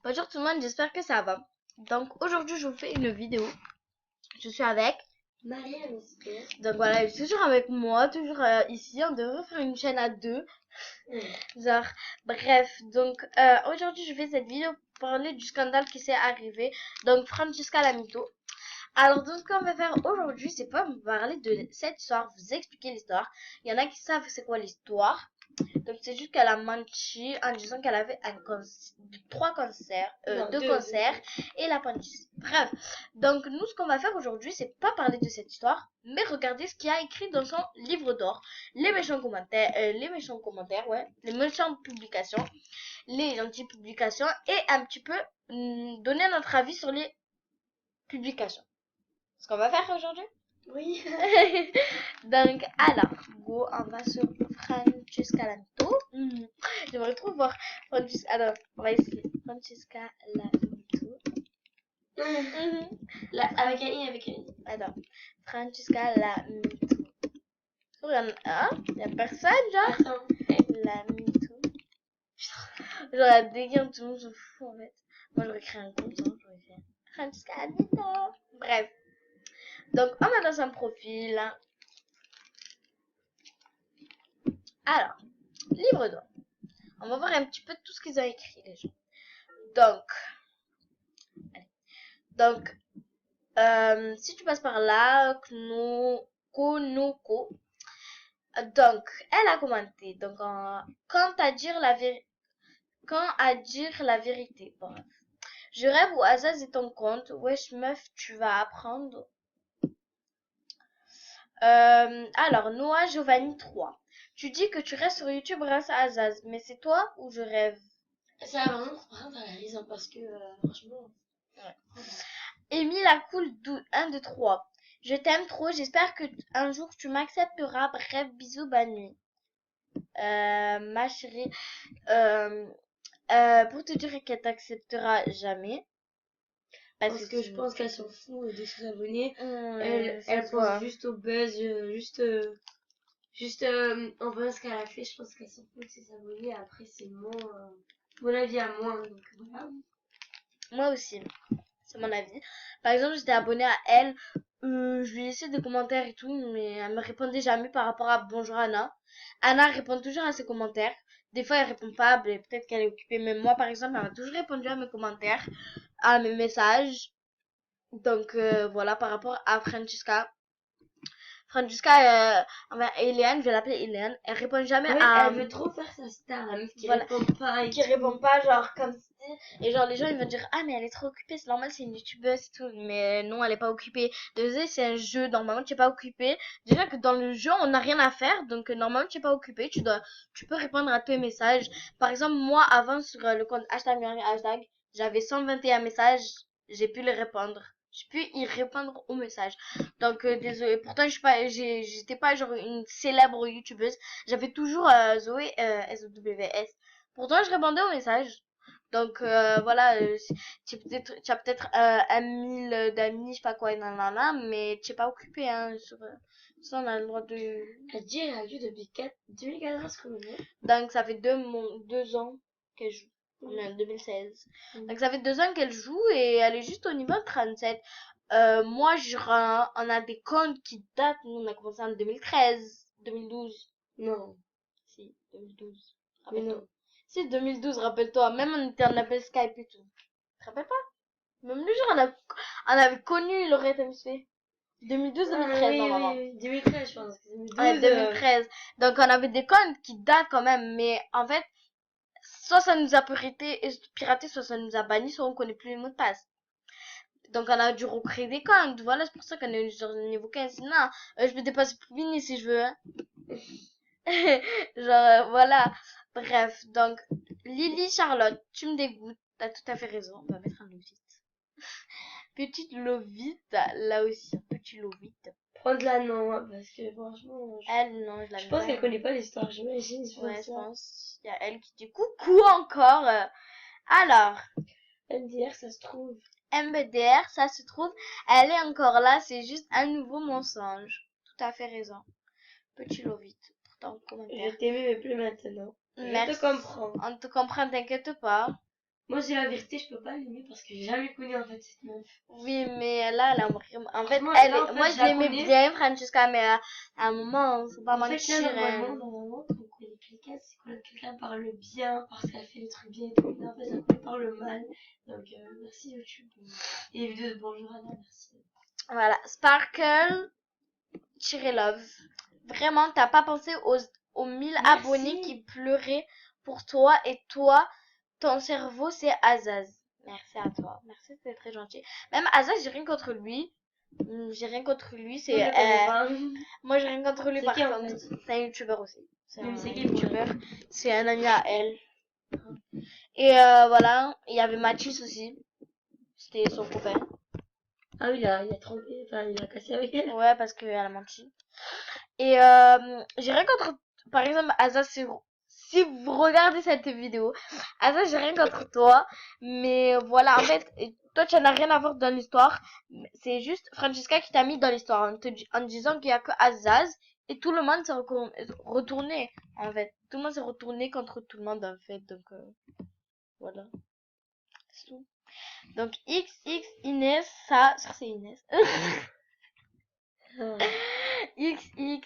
Bonjour tout le monde, j'espère que ça va. Donc aujourd'hui je vous fais une vidéo. Je suis avec Marianne aussi. donc voilà, elle est toujours avec moi, toujours ici. On devrait faire une chaîne à deux. Genre, bref, donc aujourd'hui je fais cette vidéo pour parler du scandale qui s'est arrivé. Donc Francesca Lamito. Alors donc ce qu'on va faire aujourd'hui, c'est pas vous parler de cette histoire, vous expliquer l'histoire. Il y en a qui savent c'est quoi l'histoire. Donc c'est juste qu'elle a menti en disant qu'elle avait trois cancers, deux cancers et l'appendicite. Bref, donc nous ce qu'on va faire aujourd'hui, c'est pas parler de cette histoire, mais regarder ce qu'il y a écrit dans son livre d'or, les méchants commentaires, ouais, les méchantes publications, les gentilles publications et un petit peu donner notre avis sur les publications. Ce qu'on va faire aujourd'hui. Oui. Donc, alors, go, on va sur Francesca Lamito. J'aimerais trop voir Francesca. Alors, on va essayer. Francesca Lamito. Là, avec un i, avec un i. Alors, Francesca Lamito. Il y a personne, genre. Attends. Lamito. Genre, la dégaine, tout le monde se fout, en fait. Moi, j'aurais créé un compte, hein, j'aurais fait Francesca Lamito. Bref. Donc, on va dans son profil. Alors, livre d'or. On va voir un petit peu tout ce qu'ils ont écrit, les gens. Donc, si tu passes par là, Konoko. Donc, elle a commenté. Donc, quand à dire la vérité. Bref. Je rêve où Azaz est ton compte. Wesh meuf, tu vas apprendre. Alors, Noah Giovanni 3. Tu dis que tu restes sur YouTube grâce à Azaz, mais c'est toi ou je rêve? Ça va vraiment prendre à la raison parce que franchement. Ouais. Émile la cool 1, 2, 3. Je t'aime trop, j'espère que un jour tu m'accepteras. Bref, bisous, bonne nuit. Ma chérie, pour te dire qu'elle t'acceptera jamais. Parce que je pense qu'elle s'en fout de ses abonnés. Elle pense voit. juste au buzz, en vrai ce qu'elle a fait. Je pense qu'elle s'en fout de ses abonnés. Après, c'est mon avis à moi. Donc voilà. Moi aussi, c'est mon avis. Par exemple, j'étais abonnée à elle. Je lui laissais des commentaires et tout, mais elle me répondait jamais par rapport à Bonjour Anna. Anna répond toujours à ses commentaires. Des fois, elle répond pas, mais peut-être qu'elle est occupée. Mais moi, par exemple, elle m'a toujours répondu à mes commentaires, à mes messages. Donc, voilà, par rapport à Francesca. Francesca, Eliane, je vais l'appeler Eliane. Elle répond jamais à... Elle veut trop faire sa star, la meuf qui Voilà. répond pas et Qui répond pas, genre, comme si... Et genre, les gens, ils vont dire, ah, mais elle est trop occupée, c'est normal, c'est une youtubeuse et tout. Mais non, elle est pas occupée. Désolé, c'est un jeu, normalement, tu es pas occupé. Déjà que dans le jeu, on n'a rien à faire, donc normalement, tu es pas occupé. Tu peux répondre à tous les messages. Par exemple, moi, avant, sur le compte hashtag, j'avais 121 messages, j'ai pu les répondre. J'ai pu y répondre aux messages. Donc, désolé. Pourtant, j'étais pas genre une célèbre youtubeuse. J'avais toujours Zoé SWS. Pourtant, je répondais aux messages. Donc, voilà, tu as peut-être 1 000 d'amis, je sais pas quoi, nanana, mais tu n'es pas occupé, hein. Ça, on a le droit de... Elle dit elle a vu depuis 2014 comme elle. Donc, ça fait 2 ans qu'elle joue. On est en 2016. Donc, ça fait 2 ans qu'elle joue et elle est juste au niveau 37. Moi, on a des comptes qui datent. Nous, on a commencé en 2013, 2012. Non. Si, 2012. Mais Rappelle-toi. non. Si, 2012, rappelle-toi. Même on était en appel Skype et tout. Tu te rappelles pas? Même le jour, on avait connu Laurette MC. 2012-2013, normalement. Oui, 2013, je pense. 2012, Ouais, 2013. Donc, on avait des comptes qui datent quand même. Mais en fait, soit ça nous a piraté, soit ça nous a banni, soit on connaît plus les mots de passe. Donc, on a dû recréer des comptes. Voilà, c'est pour ça qu'on est sur le niveau 15. Non, je peux dépasser Pouvini si je veux. Hein. Genre, voilà. Bref, donc, Lily Charlotte, tu me dégoûtes. T'as tout à fait raison. On va mettre un Lovite. Petite Lovite, là aussi, petit Lovite. Prends-la, non, parce que franchement. Elle, non, je la Je mets pense pas. qu'elle connaît pas l'histoire, j'imagine. Ouais, je pense. Il y a elle qui dit coucou encore. Alors, MDR, ça se trouve. MBDR, ça se trouve, elle est encore là, c'est juste un nouveau mensonge. Tout à fait raison. Petit Lovite, pourtant commentaire. Je t'aimais, mais plus maintenant. Merci. Je te comprends. On te comprend, t'inquiète pas. Moi, c'est la vérité, je peux pas l'aimer parce que j'ai jamais connu en fait cette meuf. Oui, mais là, elle a vraiment... En fait, Franchement, elle là, est... en fait, moi, je je la l'aimais connais. bien, Francesca, mais à un moment, faut pas En fait, mentir. là, normalement, quand on connaît quelqu'un, c'est quand quelqu'un parle bien parce qu'elle fait des trucs bien et tout. Mais en fait, elle parle mal. Donc, merci YouTube. Et les vidéos de Bonjour Anna, merci. Voilà, Sparkle-Love. Vraiment, t'as pas pensé aux 1000 Merci. abonnés qui pleuraient pour toi et toi, ton cerveau, c'est Azaz. Merci à toi. Merci, c'était très gentil. Même Azaz, j'ai rien contre lui. J'ai rien contre lui, c'est... Moi, je le connais pas. Moi, j'ai rien contre lui, C'est par qui, en contre. fait C'est un youtubeur aussi. C'est Mais un c'est qui, youtubeur. C'est un ami à elle. Et voilà, il y avait Mathis aussi. C'était son copain. Ah oui, il a trompé, enfin, il a cassé avec elle. Ouais, parce qu'elle a menti. Et j'ai rien contre... Par exemple, Asa, si vous regardez cette vidéo, Asa, j'ai rien contre toi. Mais voilà, en fait, toi, tu n'as rien à voir dans l'histoire. C'est juste Francesca qui t'a mis dans l'histoire en disant qu'il n'y a que Azaz. Et tout le monde s'est retourné, en fait. Tout le monde s'est retourné contre tout le monde, en fait. Donc, voilà. C'est tout. Donc, XX Inès, ça c'est Inès. XX, il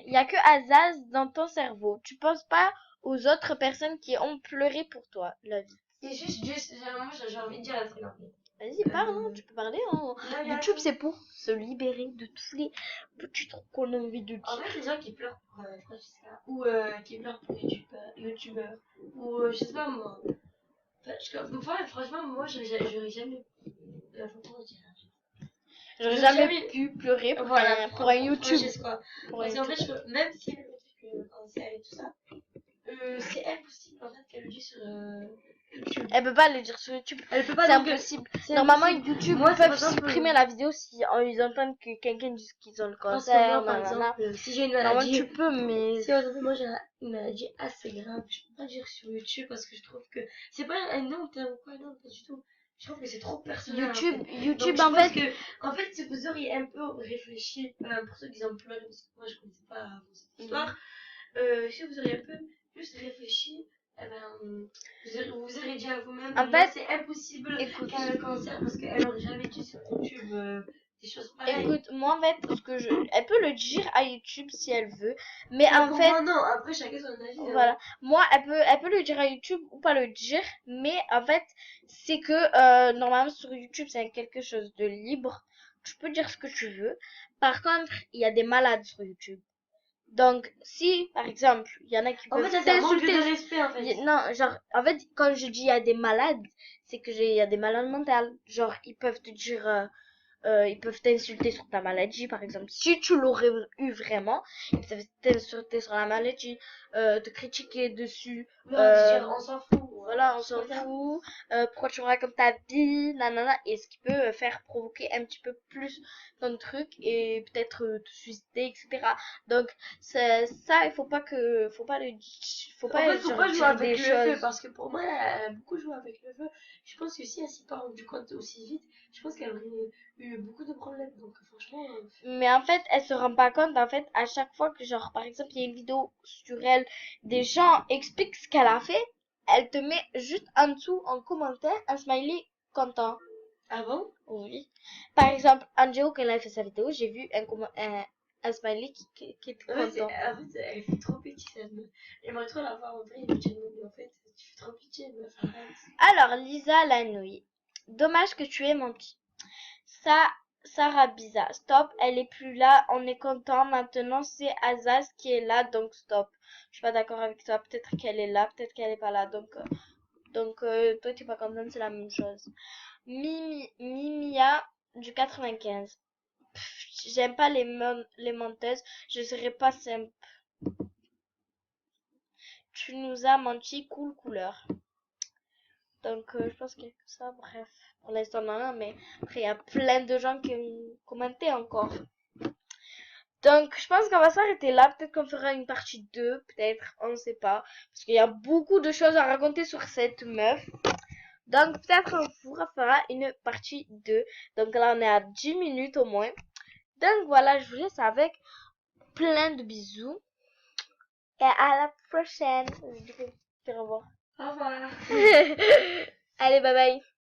n'y a que Azaz dans ton cerveau. Tu penses pas aux autres personnes qui ont pleuré pour toi, la vie. C'est juste, moi, j'ai envie de dire un truc en fait. Vas-y, parle, hein, tu peux parler. Hein. YouTube, c'est pour se libérer de tous les petits trucs qu'on a envie de dire. En fait, les gens qui pleurent pour Francesca, ou qui pleurent pour YouTubeur, ou je sais pas moi. Enfin, franchement, moi, j'aurais jamais. Comment dire J'aurais jamais pu pleurer pour, voilà, pour un YouTube. Parce qu'en fait, même si elle veut que cancer et tout ça, c'est impossible en fait qu'elle le dise sur YouTube. Elle peut pas le dire sur YouTube. Elle peut pas. C'est impossible. Normalement, YouTube, ils peuvent supprimer la vidéo si ils entendent que quelqu'un dit qu'ils ont le cancer. Par exemple, si j'ai une maladie. Normalement, tu peux, mais. Si aujourd'hui, moi j'ai une maladie assez grave, je peux pas dire sur YouTube parce que je trouve que c'est pas un honte ou quoi, non, pas du tout. Je trouve que c'est trop personnel. YouTube, donc, en fait, si vous auriez un peu réfléchi, pour ceux qui ont pleuré, parce que moi je connaissais pas cette histoire, si vous auriez un peu juste réfléchi, eh ben, vous auriez dit à vous-même, en fait, c'est impossible qu'elle ait le cancer parce qu'elle aurait jamais dit sur YouTube des choses pareilles. Écoute, moi en fait, elle peut le dire à YouTube si elle veut, mais en fait, moi non, après chacun son avis. voilà, moi elle peut le dire à YouTube ou pas le dire, mais en fait, c'est que normalement sur YouTube c'est quelque chose de libre, tu peux dire ce que tu veux. Par contre, il y a des malades sur YouTube. Donc, si, par exemple, il y en a qui peuvent t'insulter. De respect, en fait. Non, genre, en fait, quand je dis il y a des malades, c'est que il y a des malades mentales. Genre, ils peuvent te dire, ils peuvent t'insulter sur ta maladie, par exemple. Si tu l'aurais eu vraiment, ils peuvent t'insulter sur la maladie, te critiquer dessus. On s'en fout. Voilà, on s'en fout. Pourquoi tu racontes ta vie, nanana. Et ce qui peut faire provoquer un petit peu plus ton truc et peut-être te suicider, etc. Donc, ça, il faut pas le, faut pas jouer avec le feu parce que pour moi, elle a beaucoup joué avec le feu. Je pense que si elle s'y pas rendu compte aussi vite, je pense qu'elle aurait eu beaucoup de problèmes. Donc, franchement. Mais en fait, elle se rend pas compte. En fait, à chaque fois que, genre, par exemple, il y a une vidéo sur elle, des gens expliquent ce qu'elle a fait, elle te met juste en dessous, en commentaire, un smiley content. Ah bon? Oui. Par exemple, Angelo, quand elle a fait sa vidéo, j'ai vu un smiley qui était content. En fait, elle fait trop pitié, cette meuf. J'aimerais trop la voir en vrai, mais en fait, tu fais trop pitié, meuf, arrête. Alors, Lisa Lanouille. Dommage que tu aies menti. Ça, Sarah Biza. Stop, elle est plus là, on est content. Maintenant, c'est Azaz qui est là, donc stop. Je suis pas d'accord avec toi. Peut-être qu'elle est là, peut-être qu'elle est pas là. Donc, toi, tu es pas contente, c'est la même chose. Mimia du 95. J'aime pas les menteuses. Je serai pas simple. Tu nous as menti, couleur. Donc, je pense qu'il y a que ça. Bref, pour l'instant, non, mais après, il y a plein de gens qui ont commenté encore. Donc, je pense qu'on va s'arrêter là. Peut-être qu'on fera une partie 2, peut-être, on ne sait pas. Parce qu'il y a beaucoup de choses à raconter sur cette meuf. Donc, peut-être on vous refera une partie 2. Donc là, on est à 10 minutes au moins. Donc, voilà, je vous laisse avec plein de bisous. Et à la prochaine. Je dis au revoir. Au revoir. Allez, bye bye.